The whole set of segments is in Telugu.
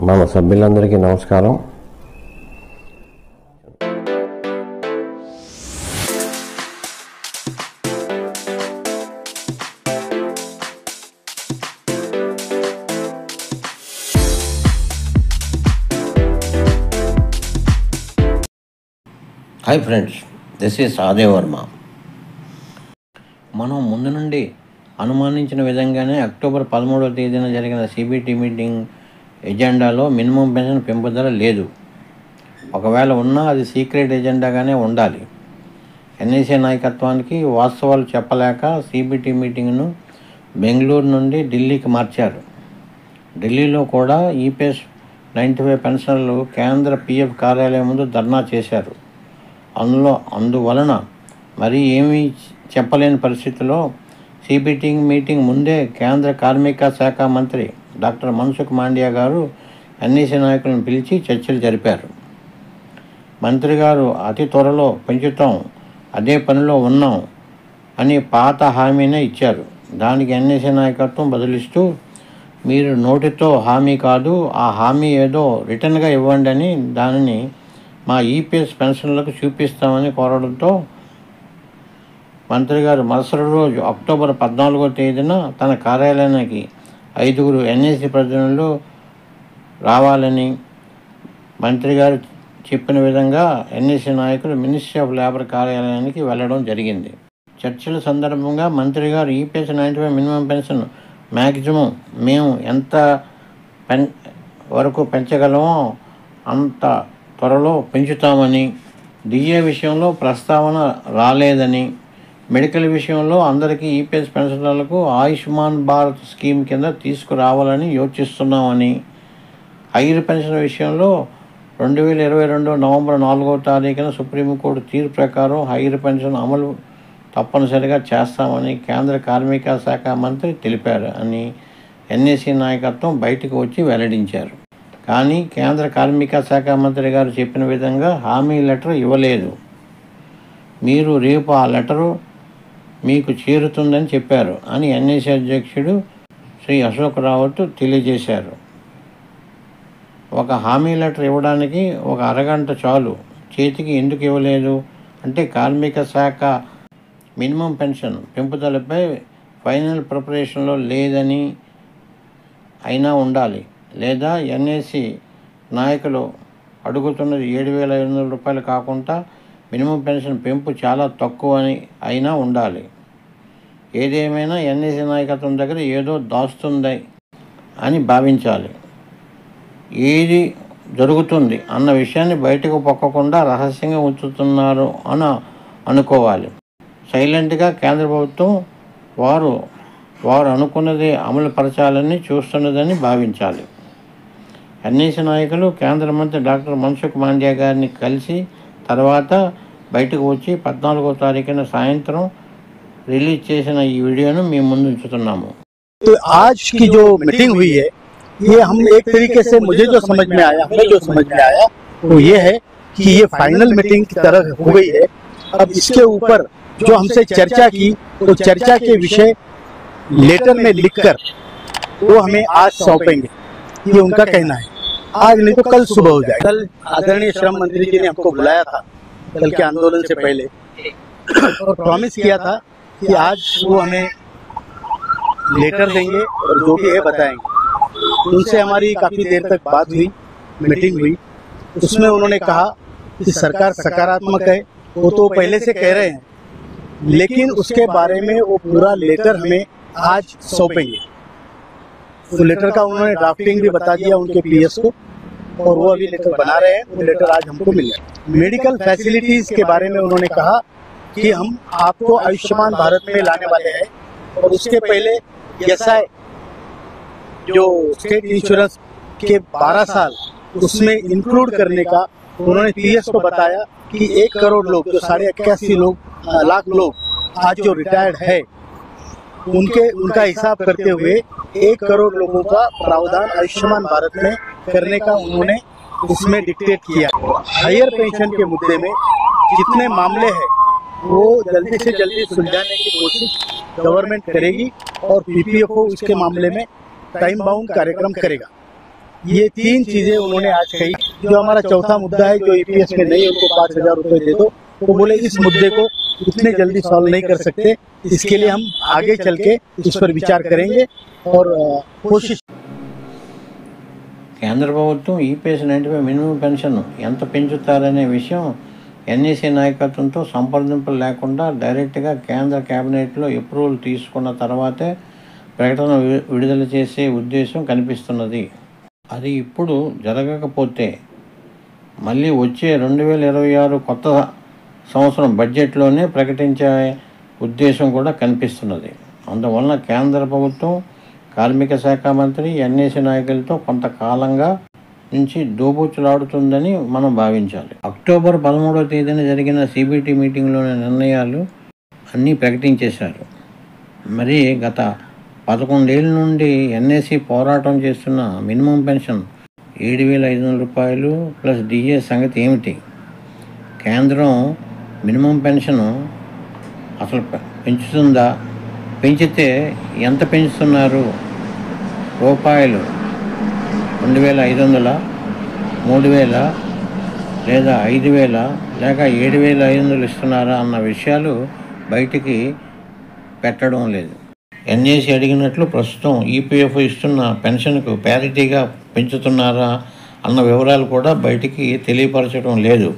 మన సభ్యులందరికీ నమస్కారం. Hi friends, this is Aadev Varma. మనం ముందు నుండి అనుమానించిన విధంగానే అక్టోబర్ 13వ తేదీన జరిగిన సిబిటి మీటింగ్ ఎజెండాలో మినిమం పెన్షన్ పెంపుదల లేదు. ఒకవేళ ఉన్నా అది సీక్రెట్ ఎజెండాగానే ఉండాలి. ఎన్ఈసీ నాయకత్వానికి వాస్తవాలు చెప్పలేక సిబిటి మీటింగ్ను బెంగళూరు నుండి ఢిల్లీకి మార్చారు. ఢిల్లీలో కూడా ఈపీఎస్ 95 పెన్షనర్లు కేంద్ర పిఎఫ్ కార్యాలయం ముందు ధర్నా చేశారు. అందువలన మరి ఏమీ చెప్పలేని పరిస్థితిలో సిబిటి మీటింగ్ ముందే కేంద్ర కార్మిక శాఖ మంత్రి డాక్టర్ మన్సుఖ్ మాండవియా గారు ఎన్ఈసీ నాయకులను పిలిచి చర్చలు జరిపారు. మంత్రి గారు అతి త్వరలో పెంచుతాం, అదే పనిలో ఉన్నాం అని పాత హామీనే ఇచ్చారు. దానికి ఎన్ఈసీ నాయకత్వం బదులిస్తూ, మీరు నోటితో హామీ కాదు, ఆ హామీ ఏదో రిటర్న్గా ఇవ్వండి అని దానిని మా ఈపీఎస్ పెన్షన్లకు చూపిస్తామని కోరడంతో మంత్రి గారు మరుసటి రోజు అక్టోబర్ 14వ తేదీన తన కార్యాలయానికి 5 ఎన్ఈసీ ప్రతినిధులు రావాలని మంత్రి గారు చెప్పిన విధంగా ఎన్ఈసీ నాయకులు మినిస్ట్రీ ఆఫ్ లేబర్ కార్యాలయానికి వెళ్ళడం జరిగింది. చర్చల సందర్భంగా మంత్రి గారు ఈపీఎస్ 95 మినిమం పెన్షన్ మ్యాక్సిమం మేము ఎంత వరకు పెంచగలమో అంత త్వరలో పెంచుతామని, డిఏ విషయంలో ప్రస్తావన రాలేదని, మెడికల్ విషయంలో అందరికీ ఈపీఎస్ పెన్షనర్లకు ఆయుష్మాన్ భారత్ స్కీమ్ కింద తీసుకురావాలని యోచిస్తున్నామని, హైయర్ పెన్షన్ విషయంలో 2022 నవంబర్ 4వ తారీఖున సుప్రీంకోర్టు తీర్పు ప్రకారం హైయర్ పెన్షన్ అమలు తప్పనిసరిగా చేస్తామని కేంద్ర కార్మిక శాఖ మంత్రి తెలిపారు అని ఎన్ఈసీ నాయకత్వం బయటకు వచ్చి వెల్లడించారు. కానీ కేంద్ర కార్మిక శాఖ మంత్రి గారు చెప్పిన విధంగా హామీ లెటర్ ఇవ్వలేదు. మీరు రేపు ఆ లెటరు మీకు చేరుతుందని చెప్పారు అని ఎన్ఈసీ అధ్యక్షుడు శ్రీ అశోక్ రావత్ తెలియజేశారు. ఒక హామీ లెటర్ ఇవ్వడానికి ఒక అరగంట చాలు, చేతికి ఎందుకు ఇవ్వలేదు అంటే కార్మిక శాఖ మినిమం పెన్షన్ పెంపుదలపై ఫైనల్ ప్రిపరేషన్లో లేదని అయినా ఉండాలి, లేదా ఎన్ఈసీ నాయకులు అడుగుతున్నది 7,500 రూపాయలు కాకుండా మినిమం పెన్షన్ పెంపు చాలా తక్కువ అని అయినా ఉండాలి. ఏదేమైనా ఎన్ఈసీ నాయకత్వం దగ్గర ఏదో దాస్తుంది అని భావించాలి. ఏది జరుగుతుంది అన్న విషయాన్ని బయటకు పొక్కకుండా రహస్యంగా ఉంచుతున్నారు అని అనుకోవాలి. సైలెంట్గా కేంద్ర ప్రభుత్వం వారు అనుకున్నది అమలు పరచాలని చూస్తున్నదని భావించాలి. ఎన్ఈసీ నాయకులు కేంద్ర మంత్రి డాక్టర్ మన్సుఖ్ మాండవియా గారిని కలిసి తర్వాత బయటకు వచ్చి 14వ తారీఖున సాయంత్రం రిలీజ్ చేసిన ఈ వీడియోను మేము ముందు ఉంచుతున్నాము. तो आज की जो मीटिंग हुई है, ये हम एक तरीके से मुझे जो समझ में आया, हमें जो समझ में आया वो ये है कि ये फाइनल मीटिंग की तरह हो गई है. अब इसके ऊपर जो हमसे चर्चा की, तो चर्चा के विषय लेटर में लिखकर वो हमें आज सौंपेंगे, ये उनका कहना है. आज नहीं तो कल सुबह हो जाए. कल आदरणीय श्रम मंत्री जी ने हमको बुलाया था कल के आंदोलन से पहले और प्रॉमिस किया था कि आज वो हमें लेटर देंगे और जो भी है बताएंगे. उनसे हमारी काफी देर तक बात हुई, मीटिंग हुई. उसमें उन्होंने कहा कि सरकार सकारात्मक है, वो तो पहले से कह रहे हैं, लेकिन उसके बारे में वो पूरा लेटर हमें आज सौंपेंगे. तो लेटर का उन्होंने ड्राफ्टिंग भी बता दिया उनके पीएस को और वो अभी लेटर बना रहे हैं. वो लेटर आज हमको मिल गया. मेडिकल फैसिलिटीज के बारे में उन्होंने कहा कि हम आपको आयुष्मान भारत में लाने वाले हैं और उसके पहले एसआई जो स्टेट इंश्योरेंस के 12 साल उसमें इंक्लूड करने का उन्होंने पीएस को बताया कि 1 करोड़ लोग, जो 81 लाख लोग आज जो रिटायर्ड है, उनका हिसाब करते हुए 1 करोड़ लोगों का प्रावधान आयुष्मान भारत में करने का उन्होंने उसमें डिक्टेट किया. हायर पेंशन के मुद्दे में जितने मामले हैं वो जल्दी से जल्दी सुलझाने की कोशिश गवर्नमेंट करेगी और पीपीएफ इसके मामले में टाइम बाउंड कार्यक्रम करेगा. ये 3 चीजें उन्होंने आज कही। जो हमारा चौथा मुद्दा है, जो ईपीएस में नहीं, उनको 5,000 रुपए दे दो, तो बोले इस मुद्दे को इतने जल्दी सॉल्व नहीं कर सकते, इसके लिए हम आगे चल के इस पर विचार करेंगे और कोशिश। కేంద్ర ప్రభుత్వం ఈపీఎస్ 95 మినిమం పెన్షన్ ఎంత పెంచుతారనే విషయం ఎన్ఈసీ నాయకత్వంతో సంప్రదింపులు లేకుండా డైరెక్ట్గా కేంద్ర కేబినెట్లో అప్రూవల్ తీసుకున్న తర్వాతే ప్రకటన విడుదల చేసే ఉద్దేశం కనిపిస్తున్నది. అది ఇప్పుడు జరగకపోతే మళ్ళీ వచ్చే 2026 కొత్త సంవత్సరం బడ్జెట్లోనే ప్రకటించే ఉద్దేశం కూడా కనిపిస్తున్నది. అందువలన కేంద్ర ప్రభుత్వం కార్మిక శాఖ మంత్రి ఎన్ఈసీ నాయకులతో కొంతకాలంగా నుంచి దోబూచులాడుతుందని మనం భావించాలి. అక్టోబర్ 13వ తేదీన జరిగిన సిబిటి మీటింగ్లోని నిర్ణయాలు అన్నీ ప్రకటించేశారు. మరి గత 11 ఏళ్ళ నుండి ఎన్ఈసీ పోరాటం చేస్తున్న మినిమం పెన్షన్ 7,500 రూపాయలు ప్లస్ డిఏ సంగతి ఏమిటి? కేంద్రం మినిమం పెన్షన్ అసలు పెంచుతుందా? పెంచితే ఎంత పెంచుతున్నారు? రూపాయలు 2,500, 3,000 లేదా 5,000 లేక 7,500 ఇస్తున్నారా అన్న విషయాలు బయటికి పెట్టడం లేదు. ఎన్ఏసీ అడిగినట్లు ప్రస్తుతం ఈపీఎఫ్ ఇస్తున్న పెన్షన్కు ప్యారిటీగా పెంచుతున్నారా అన్న వివరాలు కూడా బయటికి తెలియపరచడం లేదు.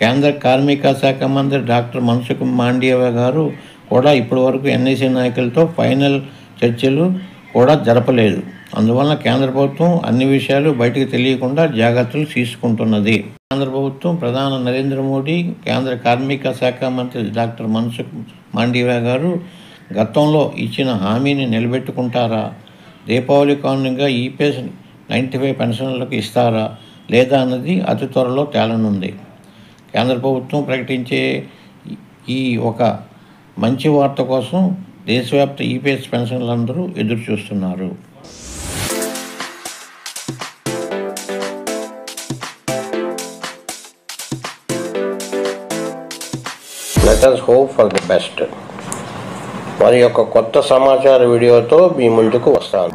కేంద్ర కార్మిక శాఖ మంత్రి డాక్టర్ మన్సుఖ్ మాండవీయ గారు కూడా ఇప్పటివరకు ఎన్ఈసీ నాయకులతో ఫైనల్ చర్చలు కూడా జరపలేదు. అందువలన కేంద్ర ప్రభుత్వం అన్ని విషయాలు బయటికి తెలియకుండా జాగ్రత్తలు తీసుకుంటున్నది. కేంద్ర ప్రభుత్వం ప్రధాని నరేంద్ర మోడీ, కేంద్ర కార్మిక శాఖ మంత్రి డాక్టర్ మన్సుఖ్ మాండవీయ గారు గతంలో ఇచ్చిన హామీని నిలబెట్టుకుంటారా? దీపావళి కానుకగా ఈపీఎస్ 95 పెన్షన్లకు ఇస్తారా లేదా అన్నది అతి త్వరలో తేలనుంది. కేంద్ర ప్రభుత్వం ప్రకటించే ఈ ఒక మంచి వార్త కోసం దేశవ్యాప్త ఈపీఎస్ పెన్షన్లందరూ ఎదురు చూస్తున్నారు. Let us hope for the best. మరి యొక్క కొత్త సమాచార వీడియోతో మీ ముందుకు వస్తాను.